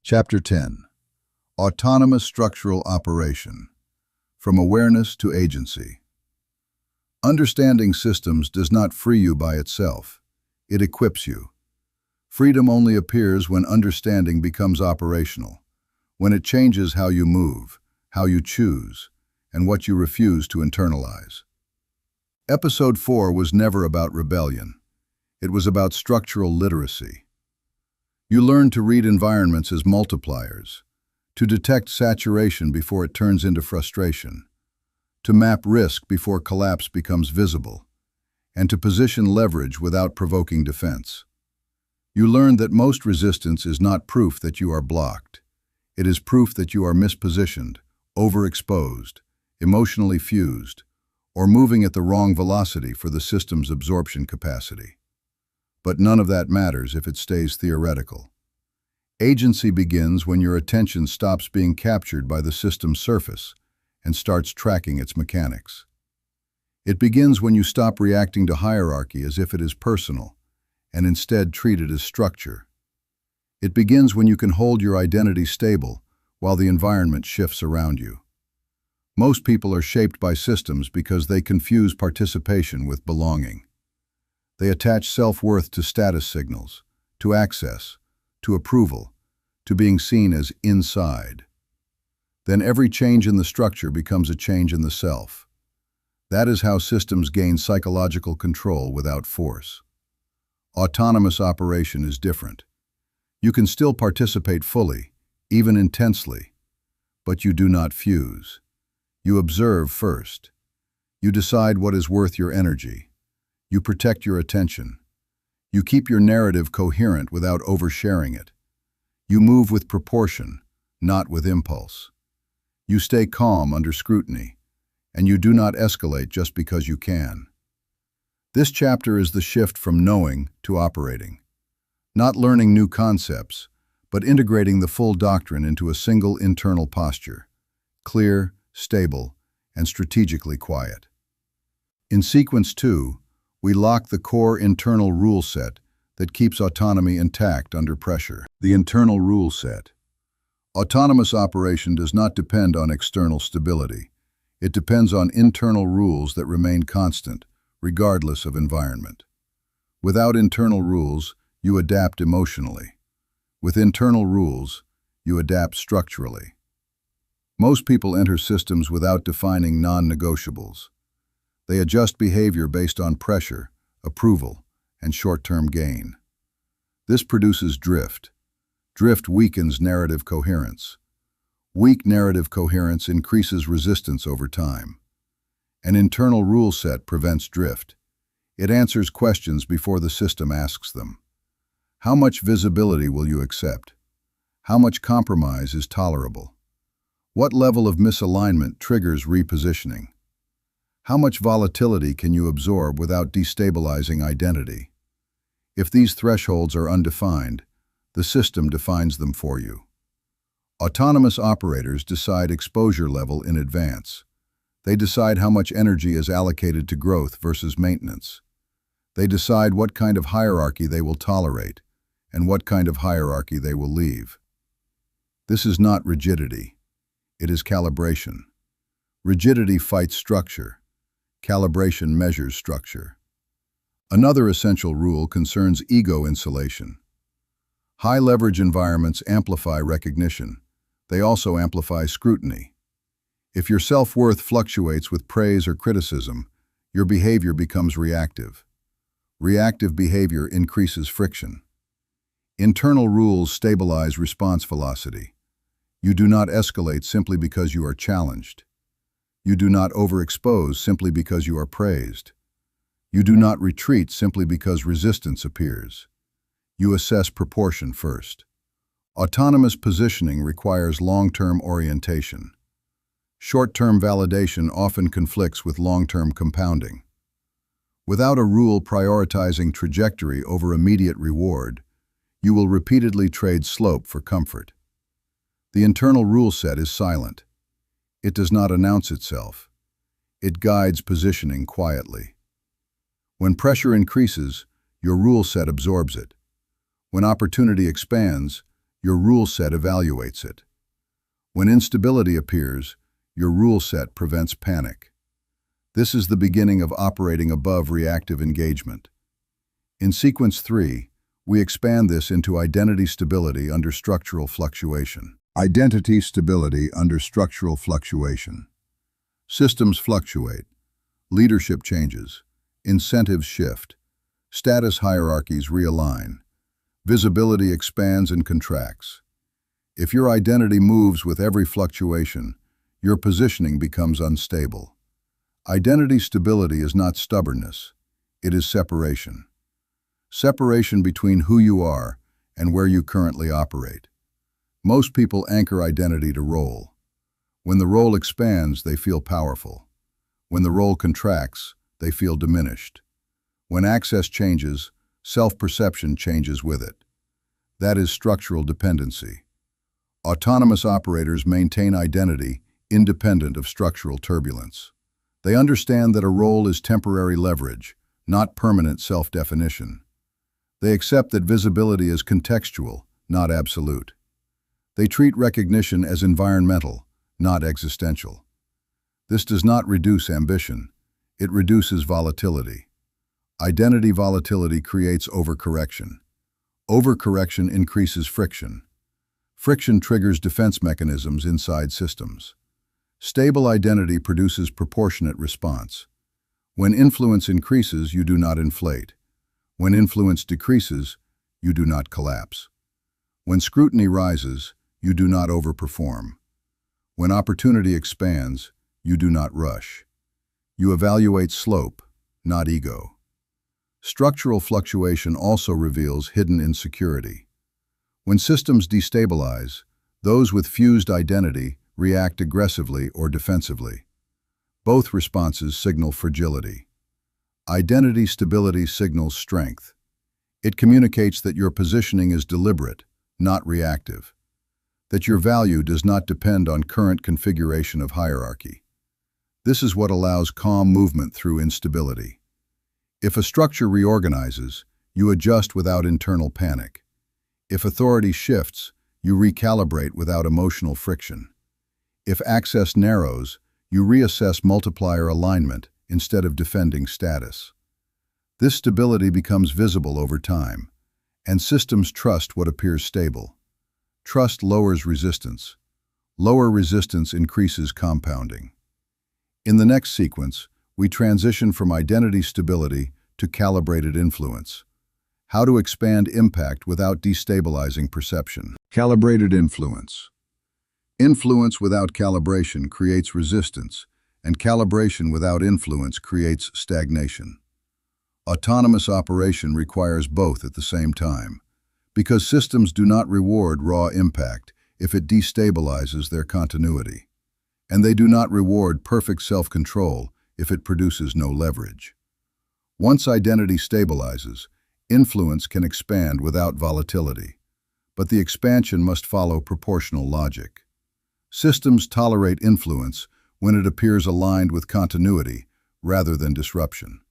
Chapter 10. Autonomous Structural Operation. From Awareness to Agency. Understanding systems does not free you by itself. It equips you. Freedom only appears when understanding becomes operational, when it changes how you move, how you choose, and what you refuse to internalize. Episode 4 was never about rebellion. It was about structural literacy. You learn to read environments as multipliers, to detect saturation before it turns into frustration, to map risk before collapse becomes visible, and to position leverage without provoking defense. You learn that most resistance is not proof that you are blocked. It is proof that you are mispositioned, overexposed, emotionally fused, or moving at the wrong velocity for the system's absorption capacity. But none of that matters if it stays theoretical. Agency begins when your attention stops being captured by the system's surface and starts tracking its mechanics. It begins when you stop reacting to hierarchy as if it is personal, and instead treat it as structure. It begins when you can hold your identity stable while the environment shifts around you. Most people are shaped by systems because they confuse participation with belonging. They attach self-worth to status signals, to access, to approval, to being seen as inside. Then every change in the structure becomes a change in the self. That is how systems gain psychological control without force. Autonomous operation is different. You can still participate fully, even intensely, but you do not fuse. You observe first. You decide what is worth your energy. You protect your attention. You keep your narrative coherent without oversharing it. You move with proportion, not with impulse. You stay calm under scrutiny, and you do not escalate just because you can. This chapter is the shift from knowing to operating. Not learning new concepts, but integrating the full doctrine into a single internal posture, clear, stable, and strategically quiet. In Sequence 2, we lock the core internal rule set that keeps autonomy intact under pressure. The internal rule set. Autonomous operation does not depend on external stability. It depends on internal rules that remain constant, regardless of environment. Without internal rules, you adapt emotionally. With internal rules, you adapt structurally. Most people enter systems without defining non-negotiables. They adjust behavior based on pressure, approval, and short-term gain. This produces drift. Drift weakens narrative coherence. Weak narrative coherence increases resistance over time. An internal rule set prevents drift. It answers questions before the system asks them. How much visibility will you accept? How much compromise is tolerable? What level of misalignment triggers repositioning? How much volatility can you absorb without destabilizing identity? If these thresholds are undefined, the system defines them for you. Autonomous operators decide exposure level in advance. They decide how much energy is allocated to growth versus maintenance. They decide what kind of hierarchy they will tolerate and what kind of hierarchy they will leave. This is not rigidity. It is calibration. Rigidity fights structure. Calibration measures structure. Another essential rule concerns ego insulation. High-leverage environments amplify recognition. They also amplify scrutiny. If your self-worth fluctuates with praise or criticism, your behavior becomes reactive. Reactive behavior increases friction. Internal rules stabilize response velocity. You do not escalate simply because you are challenged. You do not overexpose simply because you are praised. You do not retreat simply because resistance appears. You assess proportion first. Autonomous positioning requires long-term orientation. Short-term validation often conflicts with long-term compounding. Without a rule prioritizing trajectory over immediate reward, you will repeatedly trade slope for comfort. The internal rule set is silent. It does not announce itself. It guides positioning quietly. When pressure increases, your rule set absorbs it. When opportunity expands, Your rule set evaluates it. When instability appears, your rule set prevents panic. This is the beginning of operating above reactive engagement. In sequence 3, we expand this into identity stability under structural fluctuation. Identity stability under structural fluctuation. Systems fluctuate. Leadership changes. Incentives shift. Status hierarchies realign. Visibility expands and contracts. If your identity moves with every fluctuation, your positioning becomes unstable. Identity stability is not stubbornness. It is separation. Separation between who you are and where you currently operate. Most people anchor identity to role. When the role expands, they feel powerful. When the role contracts, they feel diminished. When access changes, self-perception changes with it. That is structural dependency. Autonomous operators maintain identity independent of structural turbulence. They understand that a role is temporary leverage, not permanent self-definition. They accept that visibility is contextual, not absolute. They treat recognition as environmental, not existential. This does not reduce ambition. It reduces volatility. Identity volatility creates overcorrection. Overcorrection increases friction. Friction triggers defense mechanisms inside systems. Stable identity produces proportionate response. When influence increases, you do not inflate. When influence decreases, you do not collapse. When scrutiny rises, you do not overperform. When opportunity expands, you do not rush. You evaluate slope, not ego. Structural fluctuation also reveals hidden insecurity. When systems destabilize, those with fused identity react aggressively or defensively. Both responses signal fragility. Identity stability signals strength. It communicates that your positioning is deliberate, not reactive. That your value does not depend on current configuration of hierarchy. This is what allows calm movement through instability. If a structure reorganizes, you adjust without internal panic. If authority shifts, you recalibrate without emotional friction. If access narrows, you reassess multiplier alignment instead of defending status. This stability becomes visible over time, and systems trust what appears stable. Trust lowers resistance. Lower resistance increases compounding. In the next sequence, we transition from identity stability to calibrated influence. How to expand impact without destabilizing perception. Calibrated influence. Influence without calibration creates resistance, and calibration without influence creates stagnation. Autonomous operation requires both at the same time, because systems do not reward raw impact if it destabilizes their continuity, and they do not reward perfect self-control if it produces no leverage. Once identity stabilizes, influence can expand without volatility, but the expansion must follow proportional logic. Systems tolerate influence when it appears aligned with continuity rather than disruption.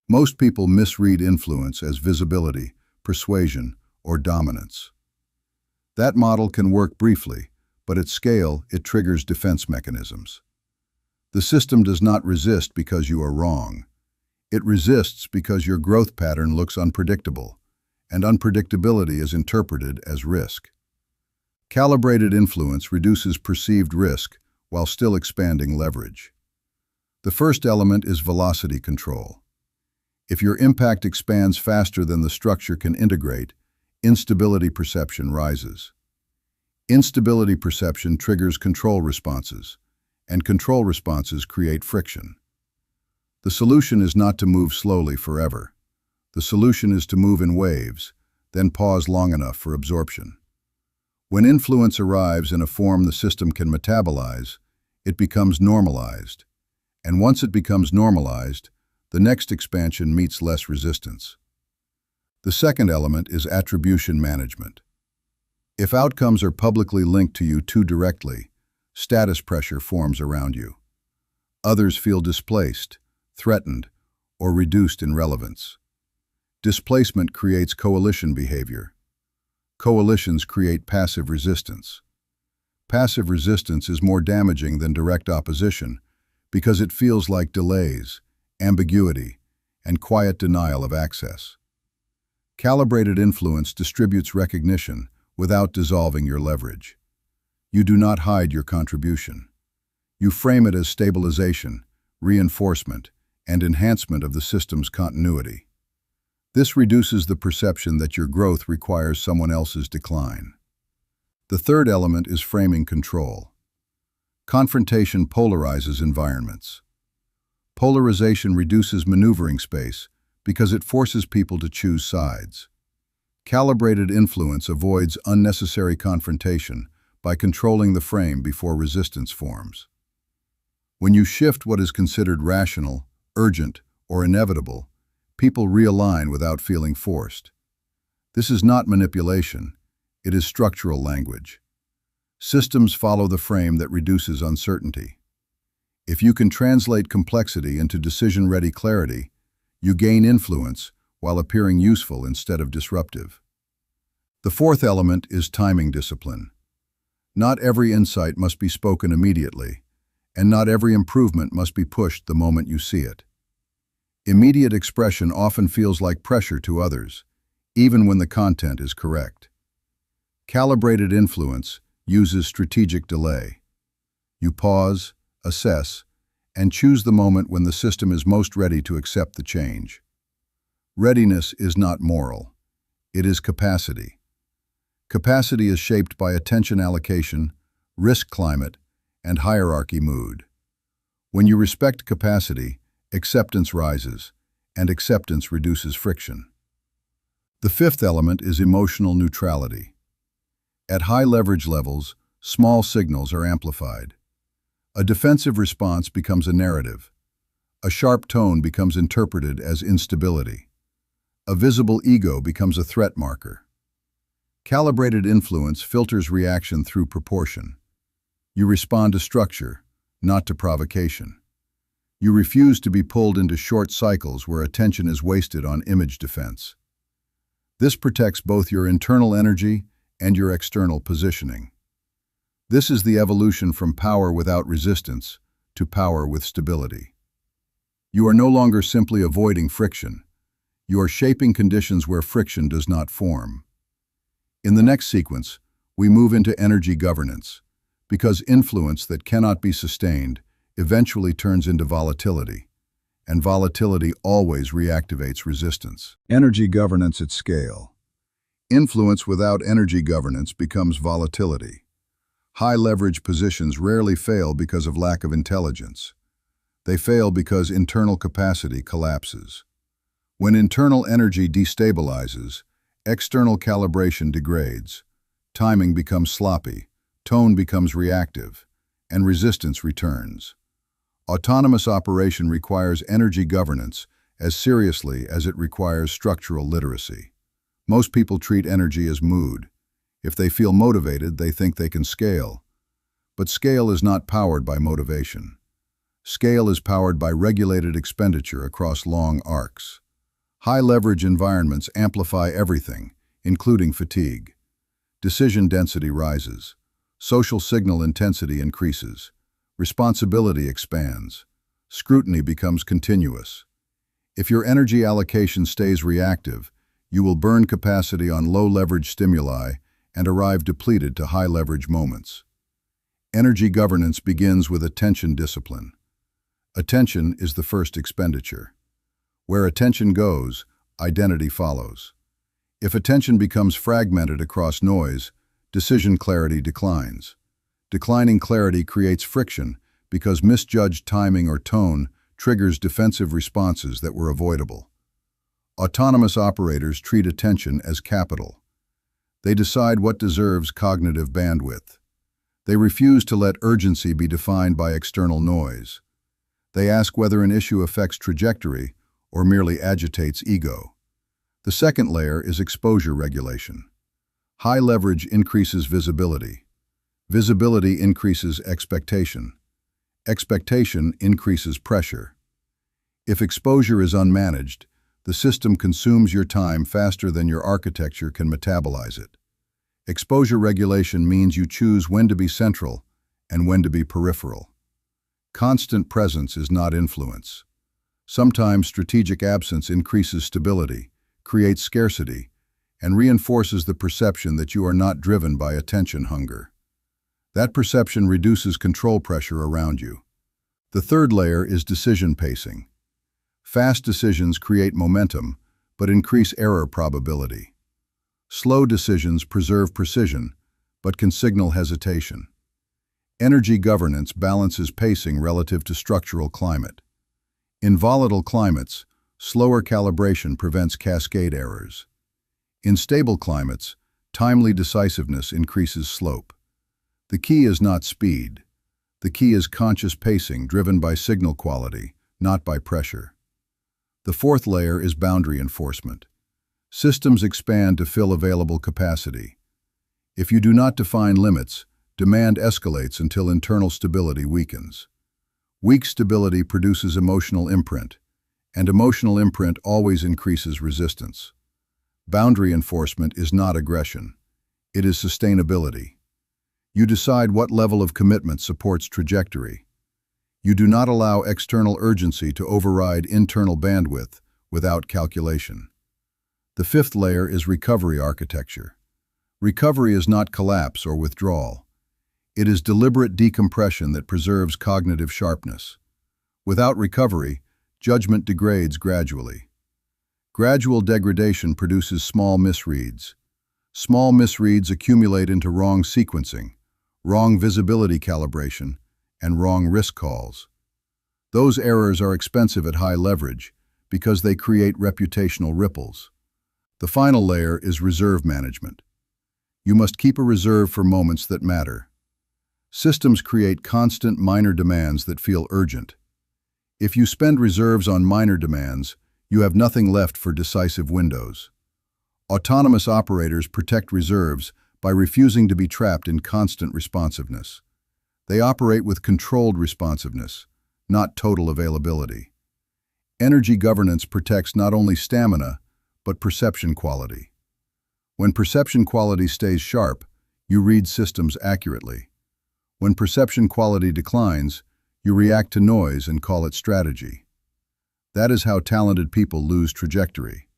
Most people misread influence as visibility, persuasion, or dominance. That model can work briefly, but at scale, it triggers defense mechanisms. The system does not resist because you are wrong. It resists because your growth pattern looks unpredictable, and unpredictability is interpreted as risk. Calibrated influence reduces perceived risk while still expanding leverage. The first element is velocity control. If your impact expands faster than the structure can integrate, instability perception rises. Instability perception triggers control responses, and control responses create friction. The solution is not to move slowly forever. The solution is to move in waves, then pause long enough for absorption. When influence arrives in a form the system can metabolize, it becomes normalized. And once it becomes normalized, the next expansion meets less resistance. The second element is attribution management. If outcomes are publicly linked to you too directly, status pressure forms around you. Others feel displaced, threatened, or reduced in relevance. Displacement creates coalition behavior. Coalitions create passive resistance. Passive resistance is more damaging than direct opposition because it feels like delays, ambiguity, and quiet denial of access. Calibrated influence distributes recognition without dissolving your leverage. You do not hide your contribution. You frame it as stabilization, reinforcement, and enhancement of the system's continuity. This reduces the perception that your growth requires someone else's decline. The third element is framing control. Confrontation polarizes environments. Polarization reduces maneuvering space because it forces people to choose sides. Calibrated influence avoids unnecessary confrontation by controlling the frame before resistance forms. When you shift what is considered rational, urgent, or inevitable, people realign without feeling forced. This is not manipulation, it is structural language. Systems follow the frame that reduces uncertainty. If you can translate complexity into decision-ready clarity, you gain influence while appearing useful instead of disruptive. The fourth element is timing discipline. Not every insight must be spoken immediately, and not every improvement must be pushed the moment you see it. Immediate expression often feels like pressure to others, even when the content is correct. Calibrated influence uses strategic delay. You pause, assess, and choose the moment when the system is most ready to accept the change. Readiness is not moral. It is capacity. Capacity is shaped by attention allocation, risk climate, and hierarchy mood. When you respect capacity, acceptance rises, and acceptance reduces friction. The fifth element is emotional neutrality. At high leverage levels, small signals are amplified. A defensive response becomes a narrative. A sharp tone becomes interpreted as instability. A visible ego becomes a threat marker. Calibrated influence filters reaction through proportion. You respond to structure, not to provocation. You refuse to be pulled into short cycles where attention is wasted on image defense. This protects both your internal energy and your external positioning. This is the evolution from power without resistance to power with stability. You are no longer simply avoiding friction. You are shaping conditions where friction does not form. In the next sequence, we move into energy governance, because influence that cannot be sustained eventually turns into volatility, and volatility always reactivates resistance. Energy governance at scale. Influence without energy governance becomes volatility. High leverage positions rarely fail because of lack of intelligence. They fail because internal capacity collapses. When internal energy destabilizes, external calibration degrades, timing becomes sloppy, tone becomes reactive, and resistance returns. Autonomous operation requires energy governance as seriously as it requires structural literacy. Most people treat energy as mood. If they feel motivated, they think they can scale. But scale is not powered by motivation. Scale is powered by regulated expenditure across long arcs. High-leverage environments amplify everything, including fatigue. Decision density rises. Social signal intensity increases. Responsibility expands. Scrutiny becomes continuous. If your energy allocation stays reactive, you will burn capacity on low-leverage stimuli and arrive depleted to high-leverage moments. Energy governance begins with attention discipline. Attention is the first expenditure. Where attention goes, identity follows. If attention becomes fragmented across noise, decision clarity declines. Declining clarity creates friction because misjudged timing or tone triggers defensive responses that were avoidable. Autonomous operators treat attention as capital. They decide what deserves cognitive bandwidth. They refuse to let urgency be defined by external noise. They ask whether an issue affects trajectory or merely agitates ego. The second layer is exposure regulation. High leverage increases visibility. Visibility increases expectation. Expectation increases pressure. If exposure is unmanaged, the system consumes your time faster than your architecture can metabolize it. Exposure regulation means you choose when to be central and when to be peripheral. Constant presence is not influence. Sometimes strategic absence increases stability, creates scarcity, and reinforces the perception that you are not driven by attention hunger. That perception reduces control pressure around you. The third layer is decision pacing. Fast decisions create momentum, but increase error probability. Slow decisions preserve precision, but can signal hesitation. Energy governance balances pacing relative to structural climate. In volatile climates, slower calibration prevents cascade errors. In stable climates, timely decisiveness increases slope. The key is not speed. The key is conscious pacing driven by signal quality, not by pressure. The fourth layer is boundary enforcement. Systems expand to fill available capacity. If you do not define limits, demand escalates until internal stability weakens. Weak stability produces emotional imprint, and emotional imprint always increases resistance. Boundary enforcement is not aggression. It is sustainability. You decide what level of commitment supports trajectory. You do not allow external urgency to override internal bandwidth without calculation. The fifth layer is recovery architecture. Recovery is not collapse or withdrawal. It is deliberate decompression that preserves cognitive sharpness. Without recovery, judgment degrades gradually. Gradual degradation produces small misreads. Small misreads accumulate into wrong sequencing, wrong visibility calibration, and wrong risk calls. Those errors are expensive at high leverage because they create reputational ripples. The final layer is reserve management. You must keep a reserve for moments that matter. Systems create constant minor demands that feel urgent. If you spend reserves on minor demands, you have nothing left for decisive windows. Autonomous operators protect reserves by refusing to be trapped in constant responsiveness. They operate with controlled responsiveness, not total availability. Energy governance protects not only stamina, but perception quality. When perception quality stays sharp, you read systems accurately. When perception quality declines, you react to noise and call it strategy. That is how talented people lose trajectory.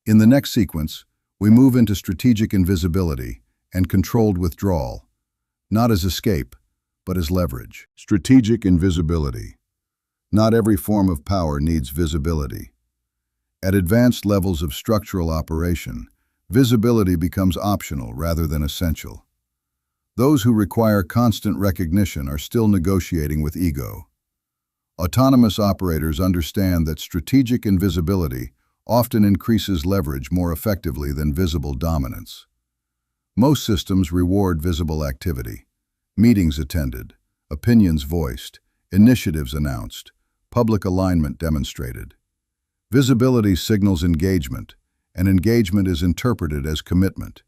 In the next sequence, we move into strategic invisibility and controlled withdrawal, not as escape, but as leverage. Strategic invisibility. Not every form of power needs visibility. At advanced levels of structural operation, visibility becomes optional rather than essential. Those who require constant recognition are still negotiating with ego. Autonomous operators understand that strategic invisibility often increases leverage more effectively than visible dominance. Most systems reward visible activity. Meetings attended, opinions voiced, initiatives announced, public alignment demonstrated. Visibility signals engagement, and engagement is interpreted as commitment.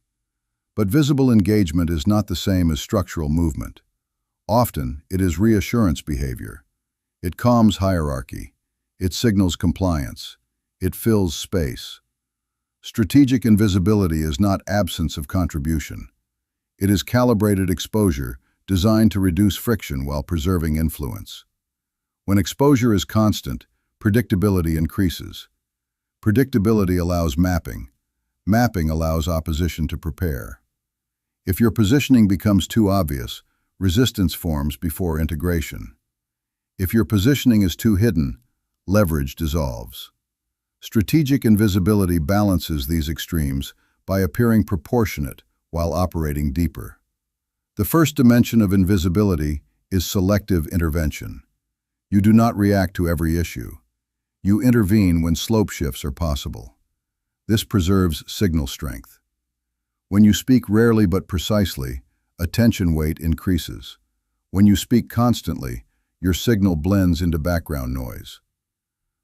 But visible engagement is not the same as structural movement. Often, it is reassurance behavior. It calms hierarchy. It signals compliance. It fills space. Strategic invisibility is not absence of contribution. It is calibrated exposure designed to reduce friction while preserving influence. When exposure is constant, predictability increases. Predictability allows mapping. Mapping allows opposition to prepare. If your positioning becomes too obvious, resistance forms before integration. If your positioning is too hidden, leverage dissolves. Strategic invisibility balances these extremes by appearing proportionate while operating deeper. The first dimension of invisibility is selective intervention. You do not react to every issue. You intervene when slope shifts are possible. This preserves signal strength. When you speak rarely but precisely, attention weight increases. When you speak constantly, your signal blends into background noise.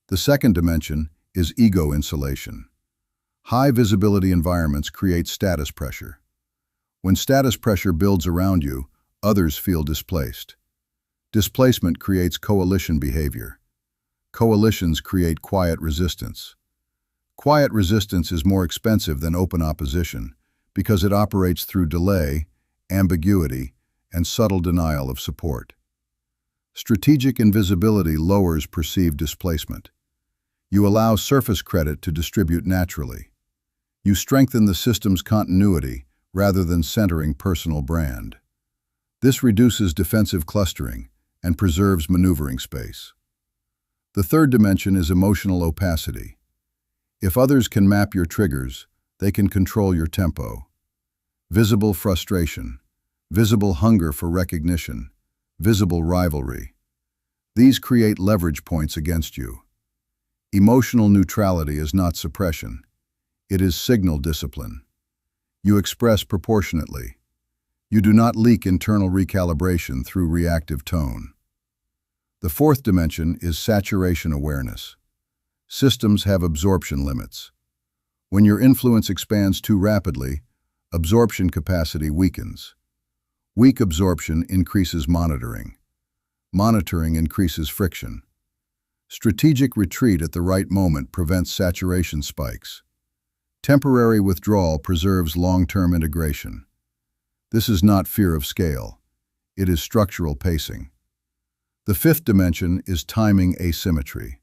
The second dimension is ego insulation. High visibility environments create status pressure. When status pressure builds around you, others feel displaced. Displacement creates coalition behavior. Coalitions create quiet resistance. Quiet resistance is more expensive than open opposition because it operates through delay, ambiguity, and subtle denial of support. Strategic invisibility lowers perceived displacement. You allow surface credit to distribute naturally. You strengthen the system's continuity rather than centering personal brand. This reduces defensive clustering and preserves maneuvering space. The third dimension is emotional opacity. If others can map your triggers, they can control your tempo. Visible frustration, visible hunger for recognition, visible rivalry. These create leverage points against you. Emotional neutrality is not suppression. It is signal discipline. You express proportionately. You do not leak internal recalibration through reactive tone. The fourth dimension is saturation awareness. Systems have absorption limits. When your influence expands too rapidly, absorption capacity weakens. Weak absorption increases monitoring. Monitoring increases friction. Strategic retreat at the right moment prevents saturation spikes. Temporary withdrawal preserves long-term integration. This is not fear of scale. It is structural pacing. The fifth dimension is timing asymmetry.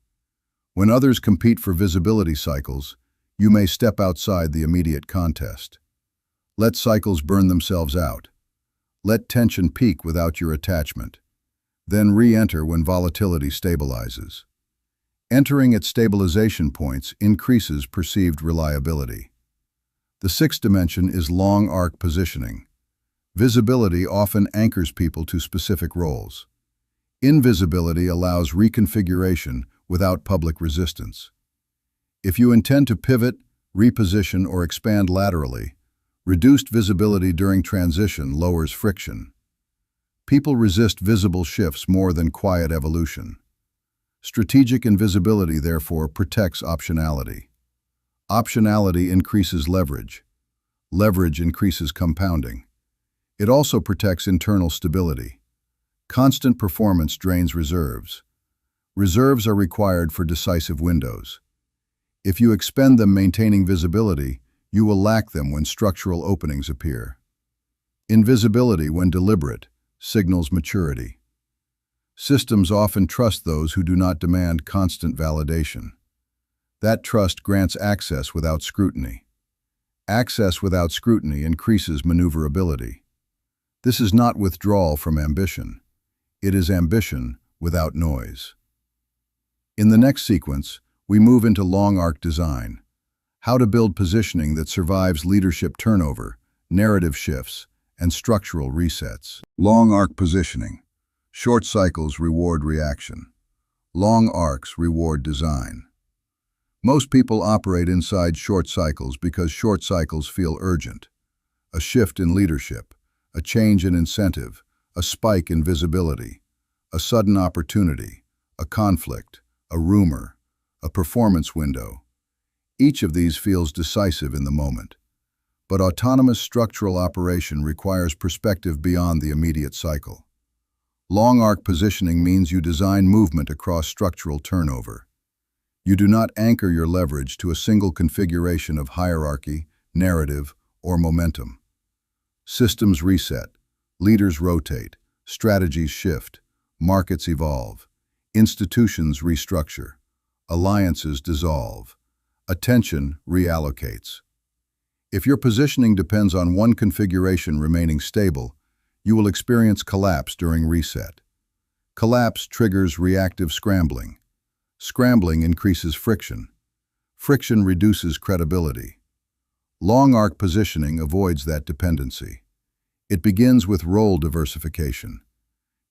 When others compete for visibility cycles, you may step outside the immediate contest. Let cycles burn themselves out. Let tension peak without your attachment. Then re-enter when volatility stabilizes. Entering at stabilization points increases perceived reliability. The sixth dimension is long arc positioning. Visibility often anchors people to specific roles. Invisibility allows reconfiguration without public resistance. If you intend to pivot, reposition, or expand laterally, reduced visibility during transition lowers friction. People resist visible shifts more than quiet evolution. Strategic invisibility, therefore, protects optionality. Optionality increases leverage. Leverage increases compounding. It also protects internal stability. Constant performance drains reserves. Reserves are required for decisive windows. If you expend them maintaining visibility, you will lack them when structural openings appear. Invisibility, when deliberate, signals maturity. Systems often trust those who do not demand constant validation. That trust grants access without scrutiny. Access without scrutiny increases maneuverability. This is not withdrawal from ambition. It is ambition without noise. In the next sequence, we move into long arc design, how to build positioning that survives leadership turnover, narrative shifts, and structural resets. Long arc positioning. Short cycles reward reaction. Long arcs reward design. Most people operate inside short cycles because short cycles feel urgent. A shift in leadership, a change in incentive, a spike in visibility, a sudden opportunity, a conflict, a rumor, a performance window. Each of these feels decisive in the moment. But autonomous structural operation requires perspective beyond the immediate cycle. Long arc positioning means you design movement across structural turnover. You do not anchor your leverage to a single configuration of hierarchy, narrative, or momentum. Systems reset, leaders rotate, strategies shift, markets evolve, institutions restructure, alliances dissolve, attention reallocates. If your positioning depends on one configuration remaining stable, you will experience collapse during reset. Collapse triggers reactive scrambling. Scrambling increases friction. Friction reduces credibility. Long arc positioning avoids that dependency. It begins with role diversification.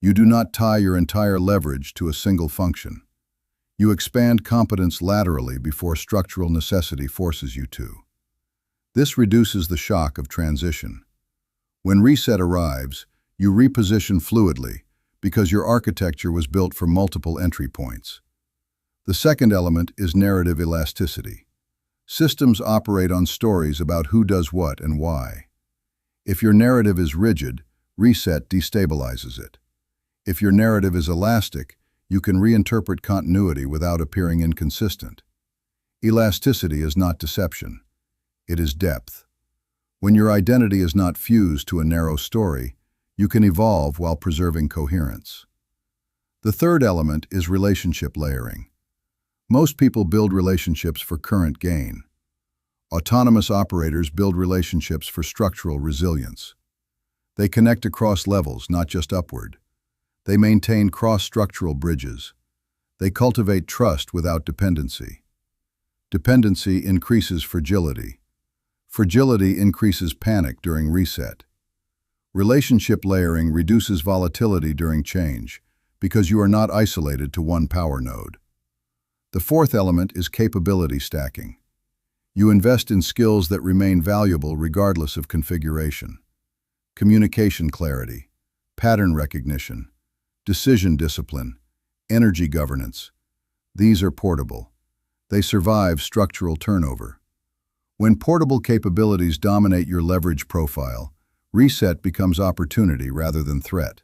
You do not tie your entire leverage to a single function. You expand competence laterally before structural necessity forces you to. This reduces the shock of transition. When reset arrives, you reposition fluidly because your architecture was built for multiple entry points. The second element is narrative elasticity. Systems operate on stories about who does what and why. If your narrative is rigid, reset destabilizes it. If your narrative is elastic, you can reinterpret continuity without appearing inconsistent. Elasticity is not deception. It is depth. When your identity is not fused to a narrow story, you can evolve while preserving coherence. The third element is relationship layering. Most people build relationships for current gain. Autonomous operators build relationships for structural resilience. They connect across levels, not just upward. They maintain cross-structural bridges. They cultivate trust without dependency. Dependency increases fragility. Fragility increases panic during reset. Relationship layering reduces volatility during change because you are not isolated to one power node. The fourth element is capability stacking. You invest in skills that remain valuable regardless of configuration. Communication clarity, pattern recognition, decision discipline, energy governance. These are portable. They survive structural turnover. When portable capabilities dominate your leverage profile, reset becomes opportunity rather than threat.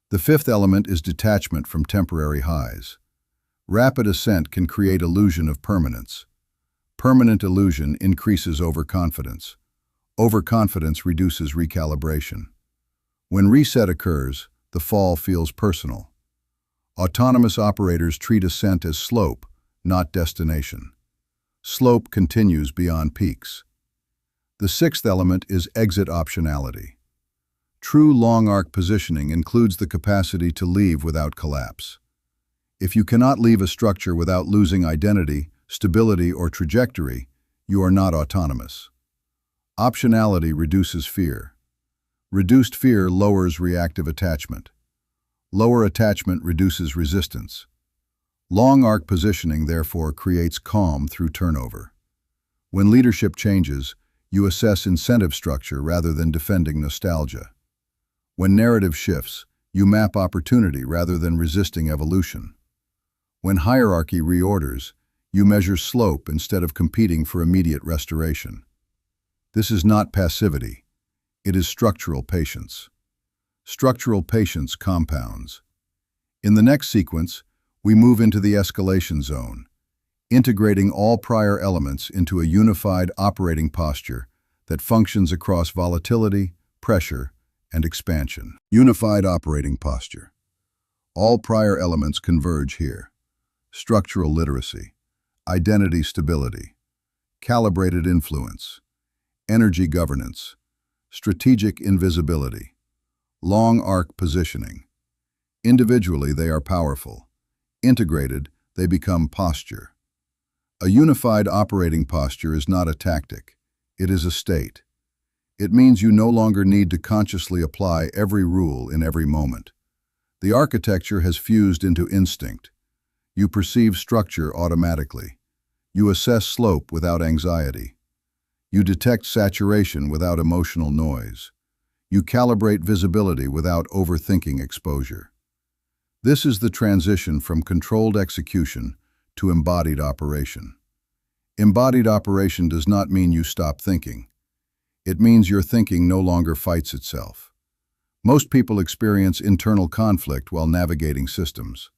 The fifth element is detachment from temporary highs. Rapid ascent can create illusion of permanence. Permanent illusion increases overconfidence. Overconfidence reduces recalibration. When reset occurs, the fall feels personal. Autonomous operators treat ascent as slope, not destination. Slope continues beyond peaks. The sixth element is exit optionality. True long-arc positioning includes the capacity to leave without collapse. If you cannot leave a structure without losing identity, stability, or trajectory, you are not autonomous. Optionality reduces fear. Reduced fear lowers reactive attachment. Lower attachment reduces resistance. Long-arc positioning, therefore, creates calm through turnover. When leadership changes, you assess incentive structure rather than defending nostalgia. When narrative shifts, you map opportunity rather than resisting evolution. When hierarchy reorders, you measure slope instead of competing for immediate restoration. This is not passivity. It is structural patience. Structural patience compounds. In the next sequence, we move into the escalation zone, integrating all prior elements into a unified operating posture that functions across volatility, pressure, and expansion. Unified operating posture. All prior elements converge here. Structural literacy, identity stability, calibrated influence, energy governance, strategic invisibility, long arc positioning. Individually, they are powerful. Integrated, they become posture. A unified operating posture is not a tactic. It is a state. It means you no longer need to consciously apply every rule in every moment. The architecture has fused into instinct. You perceive structure automatically. You assess slope without anxiety. You detect saturation without emotional noise. You calibrate visibility without overthinking exposure. This is the transition from controlled execution to embodied operation. Embodied operation does not mean you stop thinking. It means your thinking no longer fights itself. Most people experience internal conflict while navigating systems.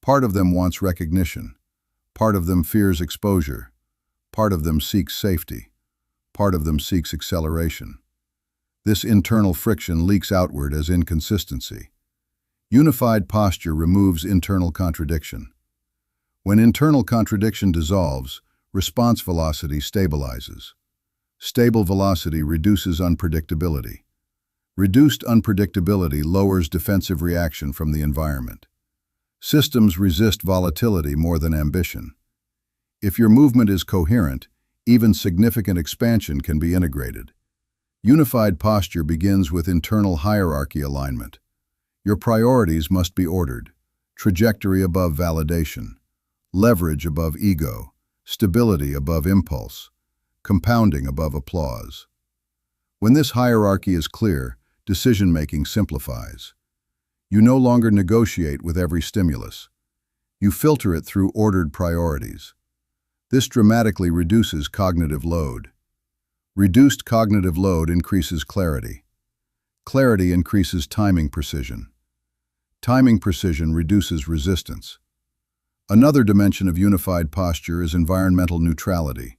Part of them wants recognition. Part of them fears exposure. Part of them seeks safety. Part of them seeks acceleration. This internal friction leaks outward as inconsistency. Unified posture removes internal contradiction. When internal contradiction dissolves, response velocity stabilizes. Stable velocity reduces unpredictability. Reduced unpredictability lowers defensive reaction from the environment. Systems resist volatility more than ambition. If your movement is coherent, even significant expansion can be integrated. Unified posture begins with internal hierarchy alignment. Your priorities must be ordered. Trajectory above validation. Leverage above ego. Stability above impulse. Compounding above applause. When this hierarchy is clear, decision-making simplifies. You no longer negotiate with every stimulus. You calculate with every stability. This dramatically reduces cognitive load. Reduced cognitive load increases clarity. Clarity increases time and precision. A You no longer negotiate with every stimulus. You filter it through ordered priorities. This dramatically reduces cognitive load. You no longer negotiate with every stimulus. You filter it through ordered priorities. You filter it through ordered priorities. You no longer negotiate with every stimulus. You filter it through ordered priorities. This dramatically reduces cognitive load. Reduced cognitive load increases clarity. Clarity increases timing precision. Timing precision reduces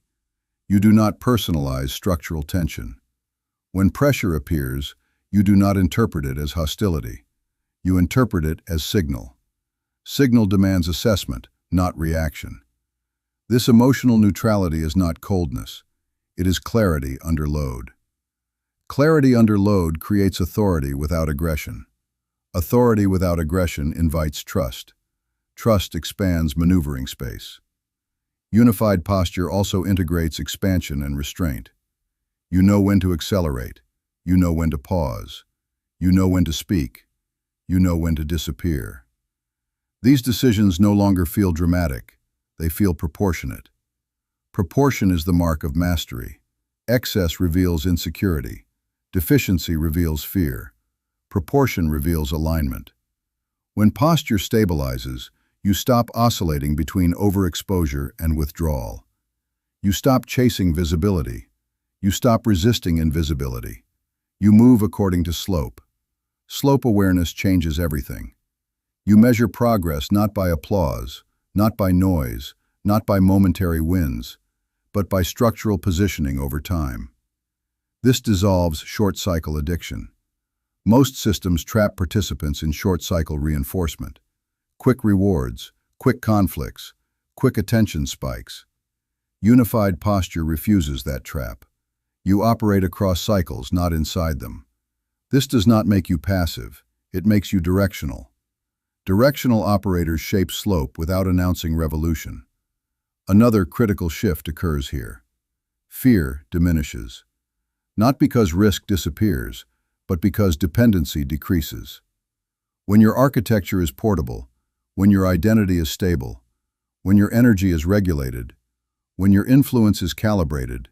resistance. Another dimension of unified posture is environmental neutrality. You do not personalize structural tension. When pressure appears, you do not interpret it as hostility. You interpret it as signal. Signal demands assessment, not reaction. This emotional neutrality is not coldness. It is clarity under load. Clarity under load creates authority without aggression. Authority without aggression invites trust. Trust expands maneuvering space. Unified posture also integrates expansion and restraint. You know when to accelerate. You know when to pause. You know when to speak. You know when to disappear. These decisions no longer feel dramatic. They feel proportionate. Proportion is the mark of mastery. Excess reveals insecurity. Deficiency reveals fear. Proportion reveals alignment. When posture stabilizes, you stop oscillating between overexposure and withdrawal. You stop chasing visibility. You stop resisting invisibility. You move according to slope. Slope awareness changes everything. You measure progress not by applause, not by noise, not by momentary wins, but by structural positioning over time. This dissolves short-cycle addiction. Most systems trap participants in short-cycle reinforcement. Quick rewards, quick conflicts, quick attention spikes. Unified posture refuses that trap. You operate across cycles, not inside them. This does not make you passive. It makes you directional. Directional operators shape slope without announcing revolution. Another critical shift occurs here. Fear diminishes. Not because risk disappears, but because dependency decreases. When your architecture is portable, when your identity is stable, when your energy is regulated, when your influence is calibrated,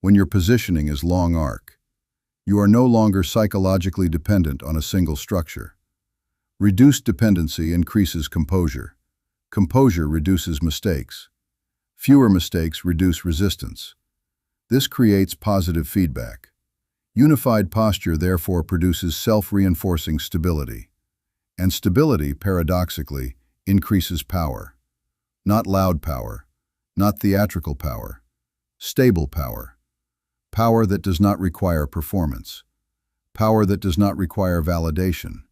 when your positioning is long arc, you are no longer psychologically dependent on a single structure. Reduced dependency increases composure. Composure reduces mistakes. Fewer mistakes reduce resistance. This creates positive feedback. Unified posture therefore produces self-reinforcing stability. And stability, paradoxically, increases power. Not loud power, not theatrical power, stable power. Power that does not require performance. Power that does not require validation.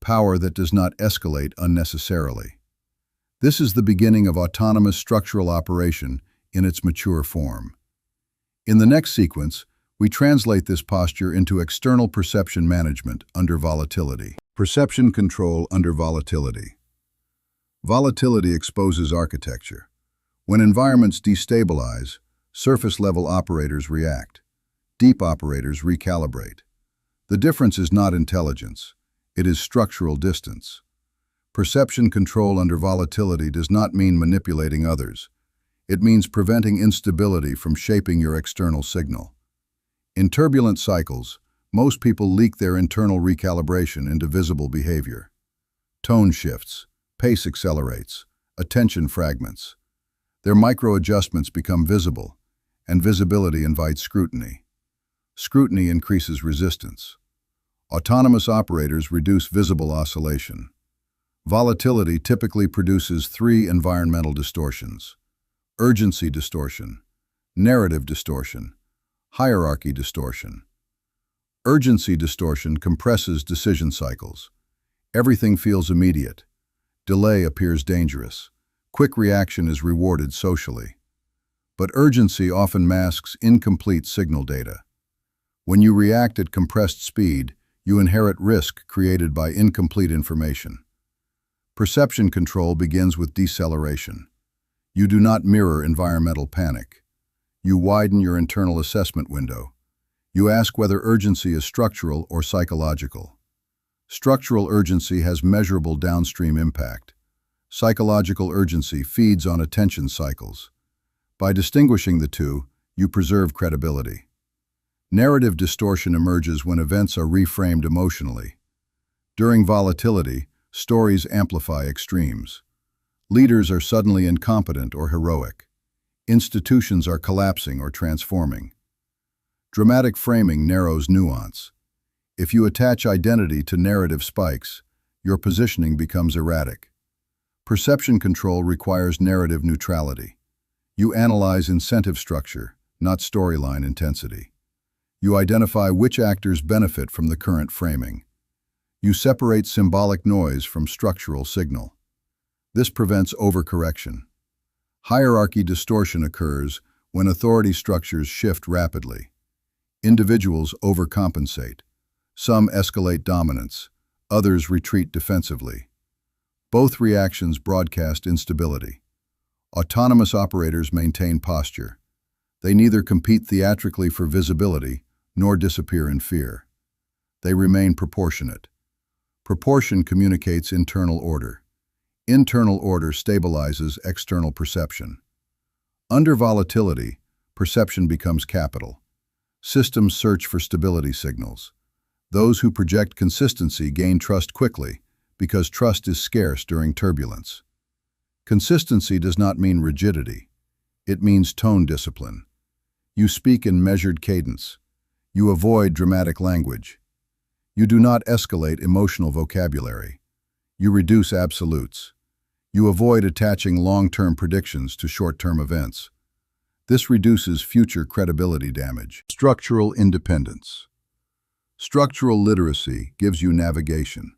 Power that does not escalate unnecessarily. This is the beginning of autonomous structural operation in its mature form. In the next sequence, we translate this posture into external perception management under volatility. Perception control under volatility. Volatility exposes architecture. When environments destabilize, surface-level operators react. Deep operators recalibrate. The difference is not intelligence. It is structural distance. Perception control under volatility does not mean manipulating others. It means preventing instability from shaping your external signal. In turbulent cycles, most people leak their internal recalibration into visible behavior. Tone shifts, pace accelerates, attention fragments. Their micro-adjustments become visible, and visibility invites scrutiny. Scrutiny increases resistance. Autonomous operators reduce visible oscillation. Volatility typically produces three environmental distortions: urgency distortion, narrative distortion, hierarchy distortion. Urgency distortion compresses decision cycles. Everything feels immediate. Delay appears dangerous. Quick reaction is rewarded socially. But urgency often masks incomplete signal data. When you react at compressed speed, you inherit risk created by incomplete information. Perception control begins with deceleration. You do not mirror environmental panic. You widen your internal assessment window. You ask whether urgency is structural or psychological. Structural urgency has measurable downstream impact. Psychological urgency feeds on attention cycles. By distinguishing the two, you preserve credibility. Narrative distortion emerges when events are reframed emotionally. During volatility, stories amplify extremes. Leaders are suddenly incompetent or heroic. Institutions are collapsing or transforming. Dramatic framing narrows nuance. If you attach identity to narrative spikes, your positioning becomes erratic. Perception control requires narrative neutrality. You analyze incentive structure, not storyline intensity. You identify which actors benefit from the current framing. You separate symbolic noise from structural signal. This prevents overcorrection. Hierarchy distortion occurs when authority structures shift rapidly. Individuals overcompensate. Some escalate dominance, others retreat defensively. Both reactions broadcast instability. Autonomous operators maintain posture. They neither compete theatrically for visibility nor disappear in fear. They remain proportionate. Proportion communicates internal order. Internal order stabilizes external perception. Under volatility, perception becomes capital. Systems search for stability signals. Those who project consistency gain trust quickly because trust is scarce during turbulence. Consistency does not mean rigidity. It means tone discipline. You speak in measured cadence. You avoid dramatic language. You do not escalate emotional vocabulary. You reduce absolutes. You avoid attaching long-term predictions to short-term events. This reduces future credibility damage. Structural independence. Structural literacy gives you navigation.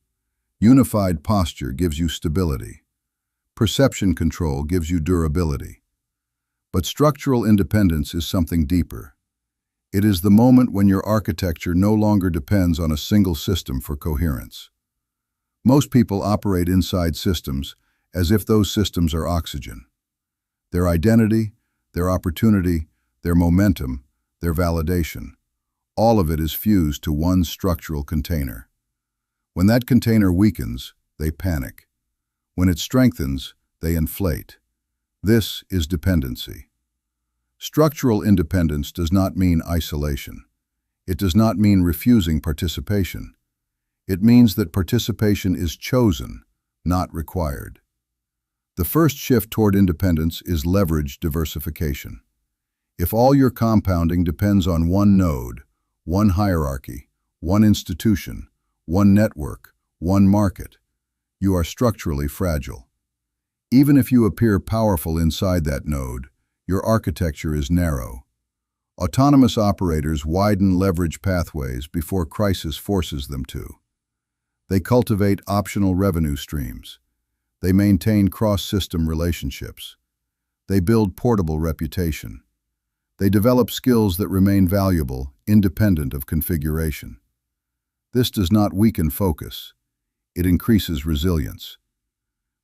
Unified posture gives you stability. Perception control gives you durability. But structural independence is something deeper. It is the moment when your architecture no longer depends on a single system for coherence. Most people operate inside systems as if those systems are oxygen. Their identity, their opportunity, their momentum, their validation, all of it is fused to one structural container. When that container weakens, they panic. When it strengthens, they inflate. This is dependency. Structural independence does not mean isolation. It does not mean refusing participation. It means that participation is chosen, not required. The first shift toward independence is leverage diversification. If all your compounding depends on one node, one hierarchy, one institution, one network, one market, you are structurally fragile. Even if you appear powerful inside that node, your architecture is narrow. Autonomous operators widen leverage pathways before crisis forces them to. They cultivate optional revenue streams. They maintain cross-system relationships. They build portable reputation. They develop skills that remain valuable, independent of configuration. This does not weaken focus. It increases resilience.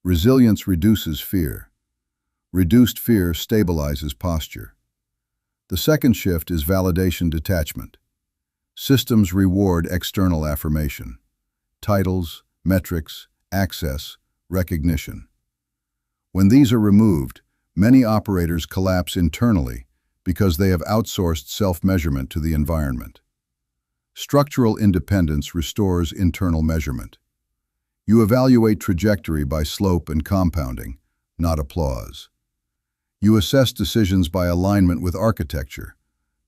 Resilience reduces fear. Reduced fear stabilizes posture. The second shift is validation detachment. Systems reward external affirmation. Titles, metrics, access, recognition. When these are removed, many operators collapse internally because they have outsourced self-measurement to the environment. Structural independence restores internal measurement. You evaluate trajectory by slope and compounding, not applause. You assess decisions by alignment with architecture,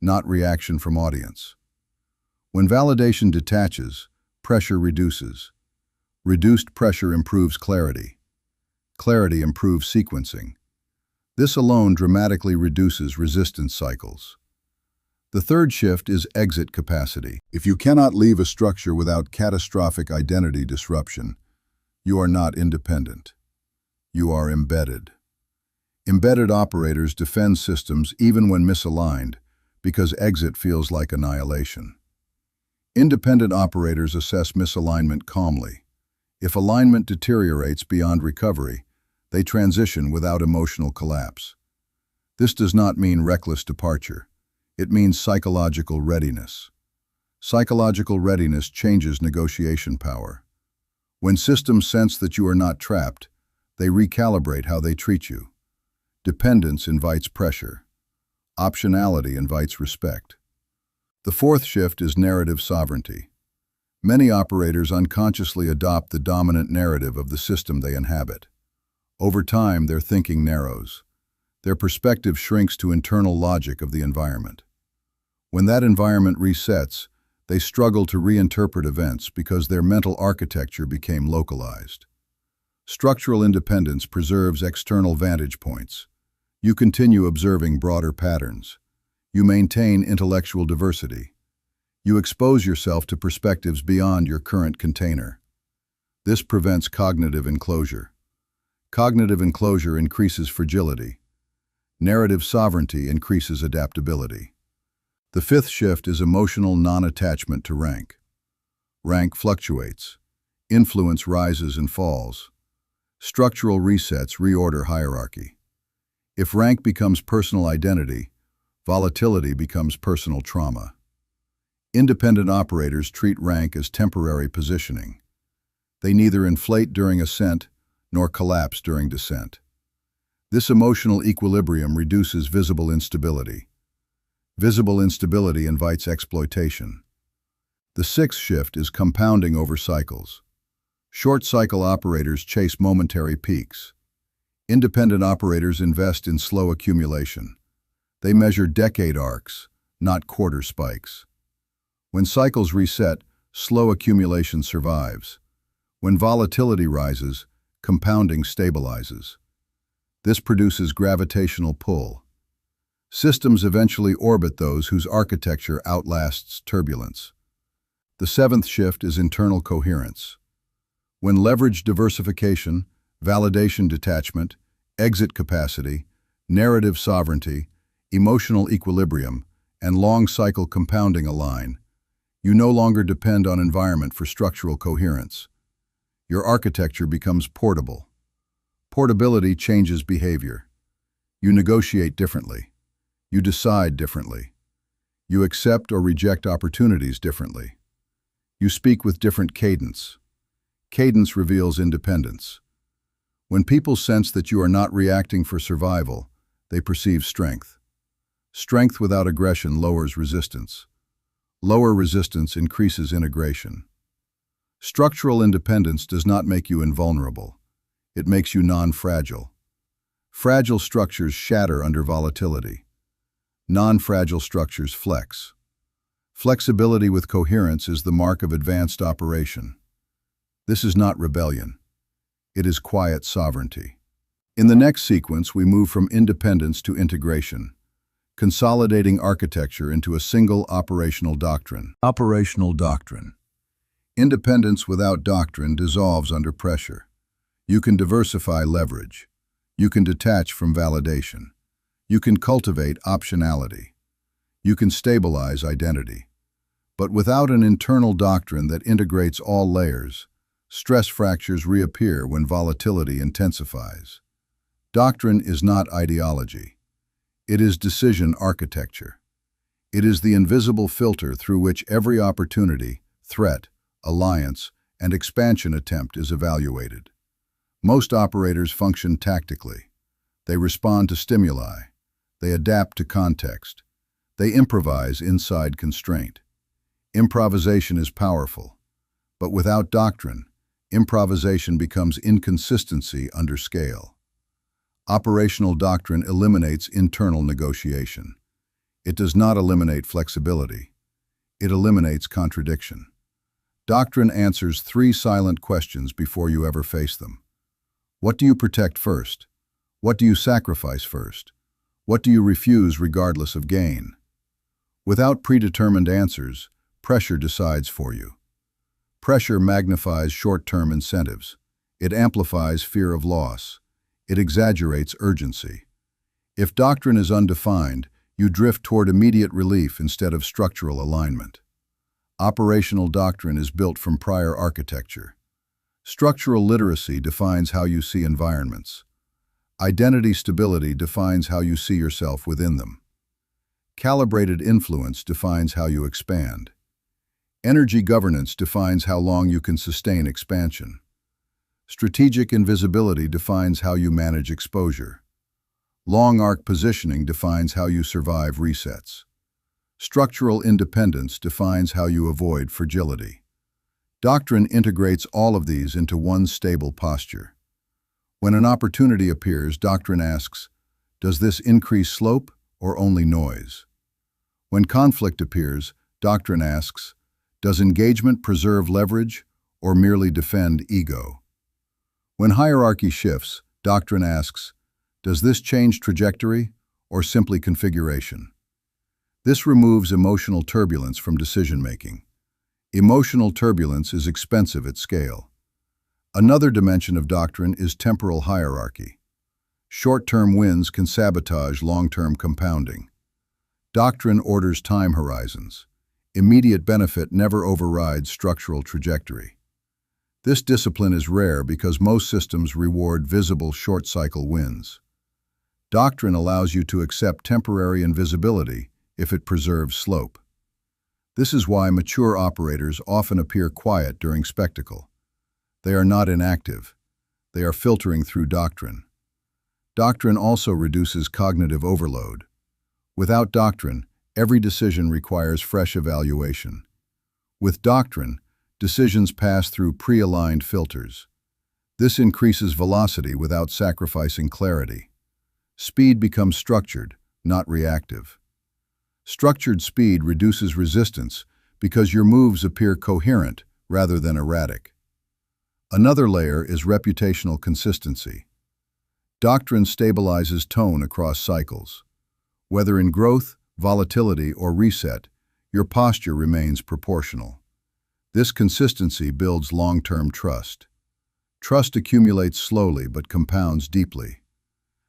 not reaction from audience. When validation detaches, pressure reduces. Reduced pressure improves clarity. Clarity improves sequencing. This alone dramatically reduces resistance cycles. The third shift is exit capacity. If you cannot leave a structure without catastrophic identity disruption, you are not independent. You are embedded. Embedded operators defend systems even when misaligned because exit feels like annihilation. Independent operators assess misalignment calmly. If alignment deteriorates beyond recovery, they transition without emotional collapse. This does not mean reckless departure. It means psychological readiness. Psychological readiness changes negotiation power. When systems sense that you are not trapped, they recalibrate how they treat you. Dependence invites pressure. Optionality invites respect. The fourth shift is narrative sovereignty. Many operators unconsciously adopt the dominant narrative of the system they inhabit. Over time, their thinking narrows. Their perspective shrinks to internal logic of the environment. When that environment resets, they struggle to reinterpret events because their mental architecture became localized. Structural independence preserves external vantage points. You continue observing broader patterns. You maintain intellectual diversity. You expose yourself to perspectives beyond your current container. This prevents cognitive enclosure. Cognitive enclosure increases fragility. Narrative sovereignty increases adaptability. The fifth shift is emotional non-attachment to rank. Rank fluctuates. Influence rises and falls. Structural resets reorder hierarchy. If rank becomes personal identity, volatility becomes personal trauma. Independent operators treat rank as temporary positioning. They neither inflate during ascent nor collapse during descent. This emotional equilibrium reduces visible instability. Visible instability invites exploitation. The sixth shift is compounding over cycles. Short-cycle operators chase momentary peaks. Independent operators invest in slow accumulation. They measure decade arcs, not quarter spikes. When cycles reset, slow accumulation survives. When volatility rises, compounding stabilizes. This produces gravitational pull. Systems eventually orbit those whose architecture outlasts turbulence. The seventh shift is internal coherence. When leveraged diversification, validation detachment, exit capacity, narrative sovereignty, emotional equilibrium, and long-cycle compounding align, you no longer depend on environment for structural coherence. Your architecture becomes portable. Portability changes behavior. You negotiate differently. You decide differently. You accept or reject opportunities differently. You speak with different cadence. Cadence reveals independence. When people sense that you are not reacting for survival, they perceive strength. Strength without aggression lowers resistance. Lower resistance increases integration. Structural independence does not make you invulnerable. It makes you non-fragile. Fragile structures shatter under volatility. Non-fragile structures flex. Flexibility with coherence is the mark of advanced operation. This is not rebellion. It is quiet sovereignty. In the next sequence, we move from independence to integration, consolidating architecture into a single operational doctrine. Operational doctrine. Independence without doctrine dissolves under pressure. You can diversify leverage. You can detach from validation. You can cultivate optionality. You can stabilize identity. But without an internal doctrine that integrates all layers, stress fractures reappear when volatility intensifies. Doctrine is not ideology. It is decision architecture. It is the invisible filter through which every opportunity, threat, alliance, and expansion attempt is evaluated. Most operators function tactically. They respond to stimuli. They adapt to context. They improvise inside constraint. Improvisation is powerful, but without doctrine, improvisation becomes inconsistency under scale. Operational doctrine eliminates internal negotiation. It does not eliminate flexibility. It eliminates contradiction. Doctrine answers three silent questions before you ever face them. What do you protect first? What do you sacrifice first? What do you refuse regardless of gain? Without predetermined answers, pressure decides for you. Pressure magnifies short-term incentives. It amplifies fear of loss. It exaggerates urgency. If doctrine is undefined, you drift toward immediate relief instead of structural alignment. Operational doctrine is built from prior architecture. Structural literacy defines how you see environments. Identity stability defines how you see yourself within them. Calibrated influence defines how you expand. Energy governance defines how long you can sustain expansion. Strategic invisibility defines how you manage exposure. Long arc positioning defines how you survive resets. Structural independence defines how you avoid fragility. Doctrine integrates all of these into one stable posture. When an opportunity appears, doctrine asks, does this increase slope or only noise? When conflict appears, doctrine asks, does engagement preserve leverage or merely defend ego? When hierarchy shifts, doctrine asks, does this change trajectory or simply configuration? This removes emotional turbulence from decision-making. Emotional turbulence is expensive at scale. Another dimension of doctrine is temporal hierarchy. Short-term wins can sabotage long-term compounding. Doctrine orders time horizons. Immediate benefit never overrides structural trajectory. This discipline is rare because most systems reward visible short-cycle wins. Doctrine allows you to accept temporary invisibility if it preserves slope. This is why mature operators often appear quiet during spectacle. They are not inactive. They are filtering through doctrine. Doctrine also reduces cognitive overload. Without doctrine, every decision requires fresh evaluation. With doctrine, decisions pass through pre-aligned filters. This increases velocity without sacrificing clarity. Speed becomes structured, not reactive. Structured speed reduces resistance because your moves appear coherent rather than erratic. Another layer is reputational consistency. Doctrine stabilizes tone across cycles. Whether in growth, volatility, or reset, your posture remains proportional. This consistency builds long-term trust. Trust accumulates slowly but compounds deeply.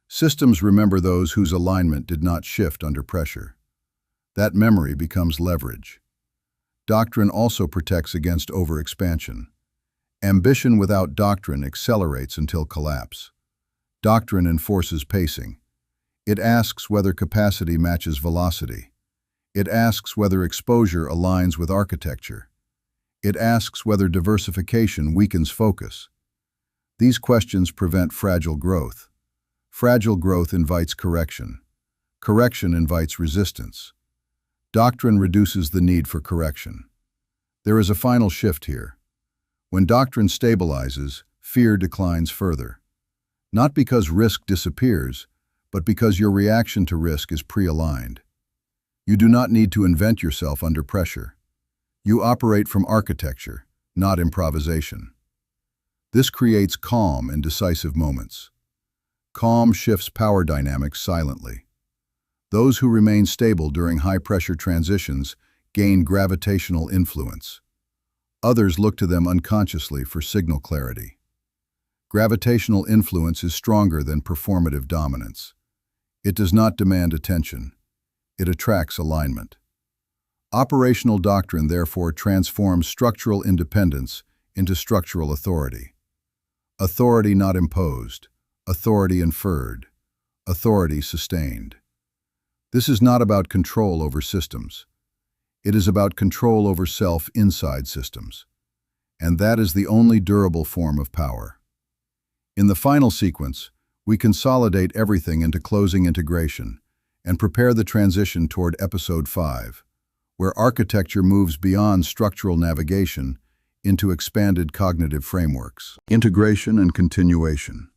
Systems remember those whose alignment did not shift under pressure. That memory becomes leverage. Doctrine also protects against overexpansion. Ambition without doctrine accelerates until collapse. Doctrine enforces pacing. It asks whether capacity matches velocity. It asks whether exposure aligns with architecture. It asks whether diversification weakens focus. These questions prevent fragile growth. Fragile growth invites correction. Correction invites resistance. Doctrine reduces the need for correction. There is a final shift here. When doctrine stabilizes, fear declines further. Not because risk disappears, but because your reaction to risk is pre-aligned. You do not need to invent yourself under pressure. You operate from architecture, not improvisation. This creates calm and decisive moments. Calm shifts power dynamics silently. Those who remain stable during high-pressure transitions gain gravitational influence. Others look to them unconsciously for signal clarity. Gravitational influence is stronger than performative dominance. It does not demand attention. It attracts alignment. Operational doctrine therefore transforms structural independence into structural authority. Authority not imposed, authority inferred, authority sustained. This is not about control over systems. It is about control over self inside systems. And that is the only durable form of power. In the final sequence, we consolidate everything into closing integration and prepare the transition toward Episode 5, where architecture moves beyond structural navigation into expanded cognitive frameworks. Integration and continuation.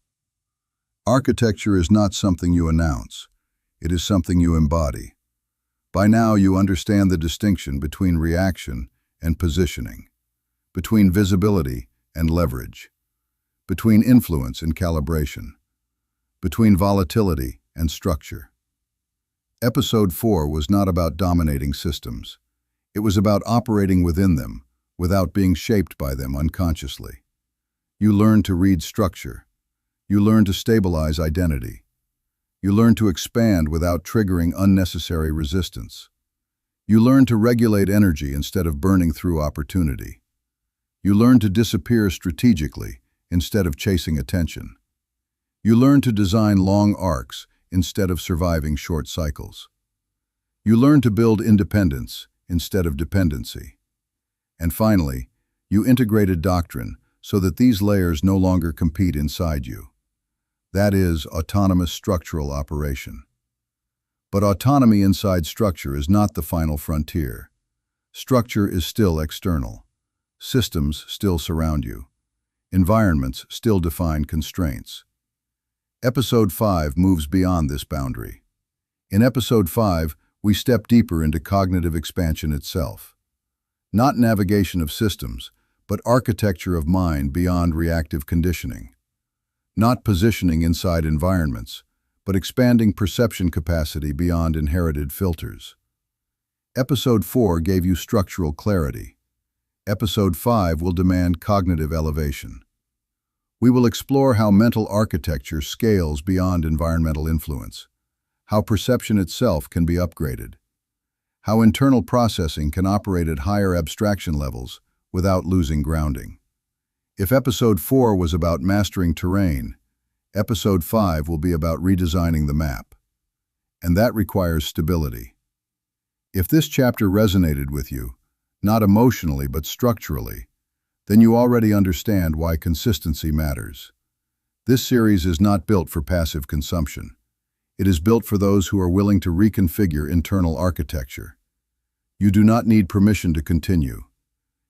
Architecture is not something you announce. It is something you embody. By now, you understand the distinction between reaction and positioning, between visibility and leverage, between influence and calibration, between volatility and structure. Episode 4 was not about dominating systems. It was about operating within them, without being shaped by them unconsciously. You learn to read structure. You learn to stabilize identity. You learn to expand without triggering unnecessary resistance. You learn to regulate energy instead of burning through opportunity. You learn to disappear strategically instead of chasing attention. You learn to design long arcs instead of surviving short cycles. You learn to build independence instead of dependency. And finally, you integrated doctrine so that these layers no longer compete inside you. That is autonomous structural operation. But autonomy inside structure is not the final frontier. Structure is still external. Systems still surround you. Environments still define constraints. Episode 5 moves beyond this boundary. In Episode 5, we step deeper into cognitive expansion itself. Not navigation of systems, but architecture of mind beyond reactive conditioning. Not positioning inside environments, but expanding perception capacity beyond inherited filters. Episode 4 gave you structural clarity. Episode 5 will demand cognitive elevation. We will explore how mental architecture scales beyond environmental influence, how perception itself can be upgraded, how internal processing can operate at higher abstraction levels without losing grounding. If Episode 4 was about mastering terrain, Episode 5 will be about redesigning the map. And that requires stability. If this chapter resonated with you, not emotionally but structurally, then you already understand why consistency matters. This series is not built for passive consumption. It is built for those who are willing to reconfigure internal architecture. You do not need permission to continue.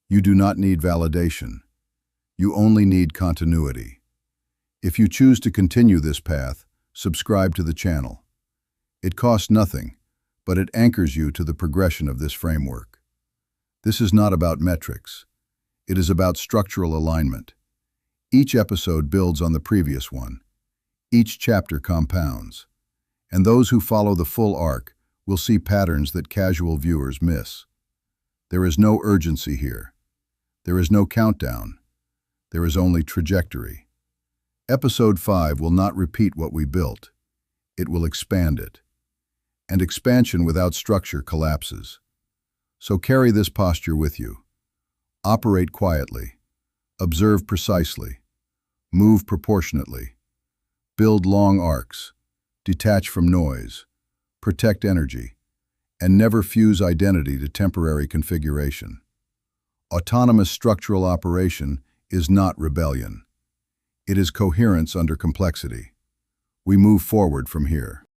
You do not need validation. You only need continuity. If you choose to continue this path, subscribe to the channel. It costs nothing, but it anchors you to the progression of this framework. This is not about metrics. It is about structural alignment. Each episode builds on the previous one. Each chapter compounds. And those who follow the full arc will see patterns that casual viewers miss. There is no urgency here. There is no countdown. There is only trajectory. Episode 5 will not repeat what we built. It will expand it. And expansion without structure collapses. So carry this posture with you. Operate quietly. Observe precisely. Move proportionately. Build long arcs. Detach from noise. Protect energy. And never fuse identity to temporary configuration. Autonomous structural operation is not rebellion. It is coherence under complexity. We move forward from here.